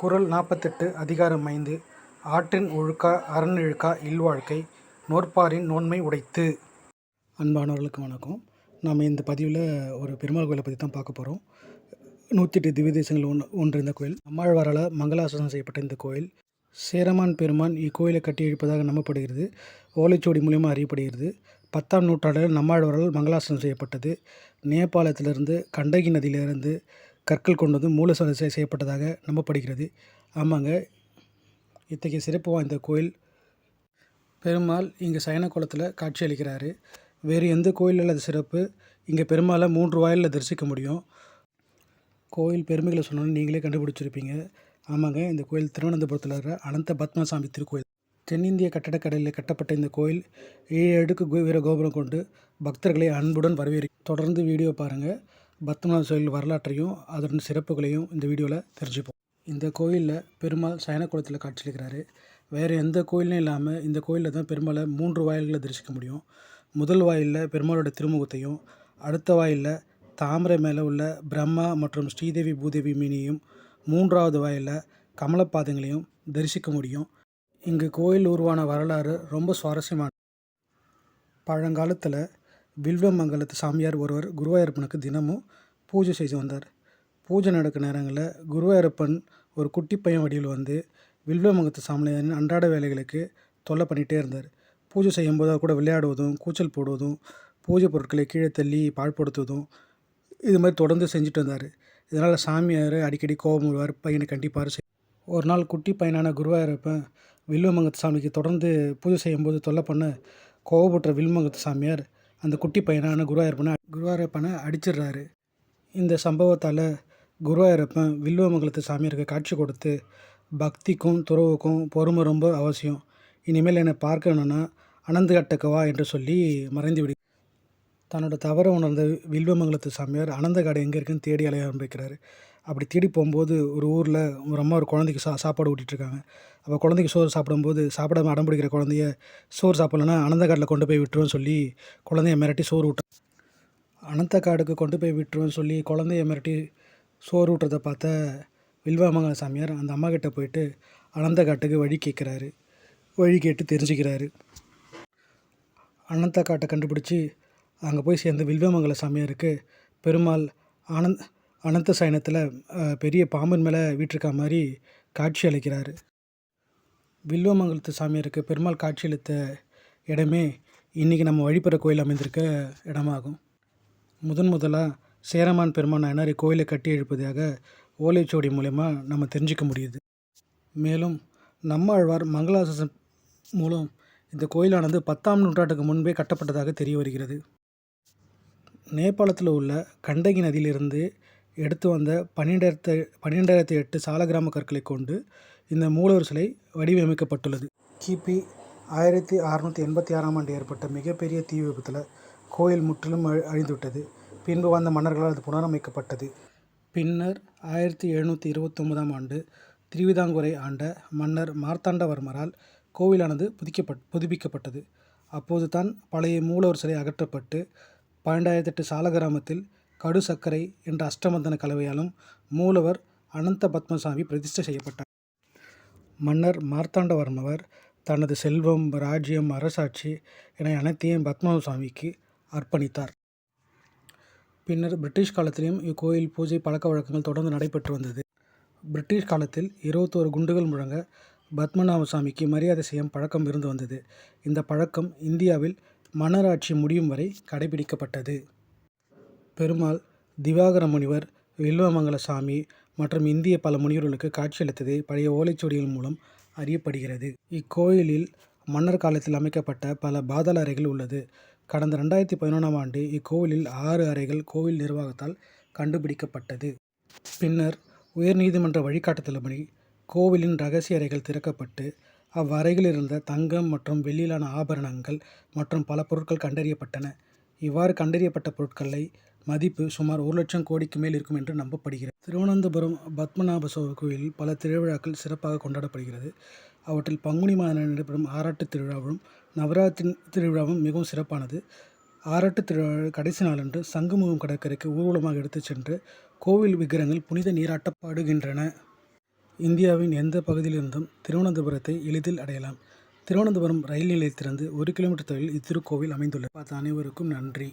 குறள் 48 அதிகாரம் 5 ஆற்றின் ஒழுக்கா அறனிழுக்கா இல்வாழ்க்கை நோற்பாரின் நோன்மை உடைத்து. அன்பானவர்களுக்கு வணக்கம். நாம் இந்த பதிவில் ஒரு பெருமாள் கோயிலை பற்றி தான் பார்க்க போகிறோம். 108 திவ்ய தேசங்கள் ஒன்று இந்த கோயில். நம்மாழ்வாரால் மங்களாசாசனம் செய்யப்பட்ட இந்த கோயில் சேரமான் பெருமான் இக்கோயிலை கட்டி எழுப்பதாக நம்பப்படுகிறது. ஓலைச்சுவடி மூலியமாக அறியப்படுகிறது. 10ஆம் நூற்றாண்டில் நம்மாழ்வாரால் மங்களாசாசனம் செய்யப்பட்டது. நேபாளத்திலிருந்து கண்டகி நதியிலிருந்து கற்கள் கொண்டு வந்து மூலசலை செய்யப்பட்டதாக நம்பப்படுகிறது. ஆமாங்க, இத்தகைய சிறப்பு வாய்ந்த கோயில். பெருமாள் இங்கே சயன கோலத்தில் காட்சி அளிக்கிறாரு. வேறு எந்த கோயில் இல்லாத சிறப்பு. இங்கே பெருமாளை 3 வாயிலில் தரிசிக்க முடியும். கோயில் பெருமைகளை சொன்னாலும் நீங்களே கண்டுபிடிச்சிருப்பீங்க. ஆமாங்க, இந்த கோயில் திருவனந்தபுரத்தில் இருக்கிற அனந்த பத்மசாமி திருக்கோயில். தென்னிந்திய கட்டடக்கலையில் கட்டப்பட்ட இந்த கோயில் 7 அடுக்கு வீர கோபுரம் கொண்டு பக்தர்களை அன்புடன் தொடர்ந்து வீடியோ பாருங்கள். பத்மநாப கோயில் வரலாற்றையும் அதன் சிறப்புகளையும் இந்த வீடியோவில் தெரிஞ்சுப்போம். இந்த கோயிலில் பெருமாள் சயன கோலத்தில் காட்சியளிக்கிறாரு. வேறு எந்த கோயிலும் இல்லாமல் இந்த கோயிலில் தான் பெருமாளை 3 வாயில்களை தரிசிக்க முடியும். முதல் வாயிலில் பெருமாளோட திருமுகத்தையும், அடுத்த வாயிலில் தாமரை மேலே உள்ள பிரம்மா மற்றும் ஸ்ரீதேவி பூதேவி மீனியையும், 3ஆவது வாயிலில் கமலப்பாதங்களையும் தரிசிக்க முடியும். இங்கு கோயில் உருவான வரலாறு ரொம்ப சுவாரஸ்யமானது. பழங்காலத்தில் வில்வமங்கலத்து சாமியார் ஒருவர் குருவாயூரப்பனுக்கு தினமும் பூஜை செய்து வந்தார். பூஜை நடக்கிற நேரங்களில் குருவாயூரப்பன் ஒரு குட்டி பையன் வடிவில் வந்து வில்வமங்கலத்து சாமியாரின் அன்றாட வேலைகளுக்கு தொல்லை பண்ணிகிட்டே இருந்தார். பூஜை செய்யும்போது அவர் கூட விளையாடுவதும், கூச்சல் போடுவதும், பூஜை பொருட்களை கீழே தள்ளி பாழ்படுத்துவதும் இது மாதிரி தொடர்ந்து செஞ்சுட்டு வந்தார். இதனால் சாமியார் அடிக்கடி கோபம் வருவார், பையனை கண்டிப்பார். ஒரு நாள் குட்டி பையனான குருவாயூரப்பன் வில்வமங்கலத்து சாமிக்கு தொடர்ந்து பூஜை செய்யும்போது தொல்லை பண்ண கோபப்பட்ட வில்வமங்கலத்து சாமியார் அந்த குட்டி பையனான குருவாயூரப்பனை அடிச்சிடுறாரு. இந்த சம்பவத்தால் குருவாயூரப்பன் வில்வமங்கலத்து சாமியாருக்கு காட்சி கொடுத்து, பக்திக்கும் துறவுக்கும் பொறுமை ரொம்ப அவசியம், இனிமேல் என்னை பார்க்கணுன்னா அனந்த கட்டக்கவா என்று சொல்லி மறைந்து விடு. தன்னோட தவறை உணர்ந்த வில்வமங்கலத்து சாமியார் அனந்த காடு எங்கே இருக்குன்னு தேடி அலைய ஆரம்பிக்கிறாரு. அப்படி தேடி போகும்போது ஒரு ஊரில் ஒரு அம்மா ஒரு குழந்தைக்கு சாப்பாடு ஊட்டிகிட்ருக்காங்க. அப்போ குழந்தைக்கு சோறு சாப்பிடும்போது சாப்பிடாம அடம் பிடிக்கிற குழந்தைய சோறு சாப்பிட்லன்னா அனந்த காட்டில் கொண்டு போய் விட்டுருவோன்னு சொல்லி குழந்தைய மிரட்டி சோறு ஊட்ட அனந்த காடுக்கு கொண்டு போய் விட்டுருவோன்னு சொல்லி குழந்தைய மிரட்டி சோறு ஊட்டுறதை பார்த்த வில்வமங்கல சாமியார் அந்த அம்மா கிட்ட போயிட்டு அனந்த காட்டுக்கு வழி கேட்குறாரு. வழி கேட்டு தெரிஞ்சுக்கிறாரு. அனந்த காட்டை கண்டுபிடிச்சி அங்கே போய் சேர்ந்த வில்வமங்கல சாமியாருக்கு பெருமாள் அனந்த சயனத்தில் பெரிய பாம்பன் மேலே வீட்டிருக்க மாதிரி காட்சி அளிக்கிறாரு. வில்வமங்கலத்து சாமியாருக்கு பெருமாள் காட்சியளித்த இடமே இன்றைக்கி நம்ம வழிபடுற கோயில் அமைந்திருக்க இடமாகும். முதலாக சேரமான் பெருமான் நாயனார் கோயிலை கட்டி எழுப்பதாக ஓலைச்சுவடி மூலயமா நம்ம தெரிஞ்சிக்க முடியுது. மேலும் நம்மாழ்வார் மங்களாசாசனம் மூலம் இந்த கோயிலானது 10ஆம் நூற்றாண்டுக்கு முன்பே கட்டப்பட்டதாக தெரிய வருகிறது. நேபாளத்தில் உள்ள கண்டகி நதியிலிருந்து எடுத்து வந்த 12,008 சாலக்கிராம கற்களை கொண்டு இந்த மூலவர் சிலை வடிவமைக்கப்பட்டுள்ளது. கிபி 1686ஆம் ஆண்டு ஏற்பட்ட மிகப்பெரிய தீ விபத்தில் கோயில் முற்றிலும் அழிந்துவிட்டது. பின்பு வந்த மன்னர்களால் அது புனரமைக்கப்பட்டது. பின்னர் 1729ஆம் ஆண்டு திருவிதாங்கூரை ஆண்ட மன்னர் மார்த்தாண்டவர்மரால் கோவிலானது புதுப்பிக்கப்பட்டது. அப்போது தான் பழைய மூலவர் சிலை அகற்றப்பட்டு 12,008 சாலக்கிராமத்தில் கடு சர்க்கரை என்ற அஷ்டமந்தன கலவையாலும் மூலவர் அனந்த பத்மசாமி பிரதிஷ்டை செய்யப்பட்டார். மன்னர் மார்த்தாண்டவர்மர் தனது செல்வம், ராஜ்யம், அரசாட்சி என அனைத்தையும் பத்மசாமிக்கு அர்ப்பணித்தார். பின்னர் பிரிட்டிஷ் காலத்திலும் இக்கோயில் பூஜை பழக்க வழக்கங்கள் தொடர்ந்து நடைபெற்று வந்தது. பிரிட்டிஷ் காலத்தில் 21 குண்டுகள் முழங்க பத்மநாபசாமிக்கு மரியாதை செய்யும் பழக்கம் இருந்து வந்தது. இந்த பழக்கம் இந்தியாவில் மன்னராட்சி முடியும் வரை கடைபிடிக்கப்பட்டது. பெருமாள் திவாகர முனிவர், வில்வமங்கல சாமி மற்றும் இந்திய பல முனிவர்களுக்கு காட்சியளித்தது பழைய ஓலைச்சுவடிகள் மூலம் அறியப்படுகிறது. இக்கோயிலில் மன்னர் காலத்தில் அமைக்கப்பட்ட பல பாதாள அறைகள் உள்ளது. கடந்த 2011ஆம் ஆண்டு இக்கோவிலில் 6 அறைகள் கோவில் நிர்வாகத்தால் கண்டுபிடிக்கப்பட்டது. பின்னர் உயர்நீதிமன்ற வழிகாட்டுதல்படி கோவிலின் இரகசிய அறைகள் திறக்கப்பட்டு அவ்வறைகளில் இருந்த தங்கம் மற்றும் வெள்ளியிலான ஆபரணங்கள் மற்றும் பல பொருட்கள் கண்டறியப்பட்டன. இவ்வாறு கண்டறியப்பட்ட பொருட்களை மதிப்பு சுமார் 1 லட்சம் கோடிக்கு மேல் இருக்கும் என்று நம்பப்படுகிறது. திருவனந்தபுரம் பத்மநாப கோயிலில் பல திருவிழாக்கள் சிறப்பாக கொண்டாடப்படுகிறது. அவற்றில் பங்குனி மாதம் நடைபெறும் ஆராட்டு திருவிழாவும் நவராத்திரி திருவிழாவும் மிகவும் சிறப்பானது. ஆராட்டு திருவிழா கடைசி நாளன்று சங்குமுகம் கடற்கரைக்கு ஊர்வலமாக எடுத்துச் சென்று கோவில் விக்கிரகங்கள் புனித நீராட்டப்படுகின்றன. இந்தியாவின் எந்த பகுதியிலிருந்தும் திருவனந்தபுரத்தை எளிதில் அடையலாம். திருவனந்தபுரம் ரயில் நிலையத்திலிருந்து 1 கிலோமீட்டர் தொலைவில் இத்திருக்கோவில் அமைந்துள்ளது. பார்த்த அனைவருக்கும் நன்றி.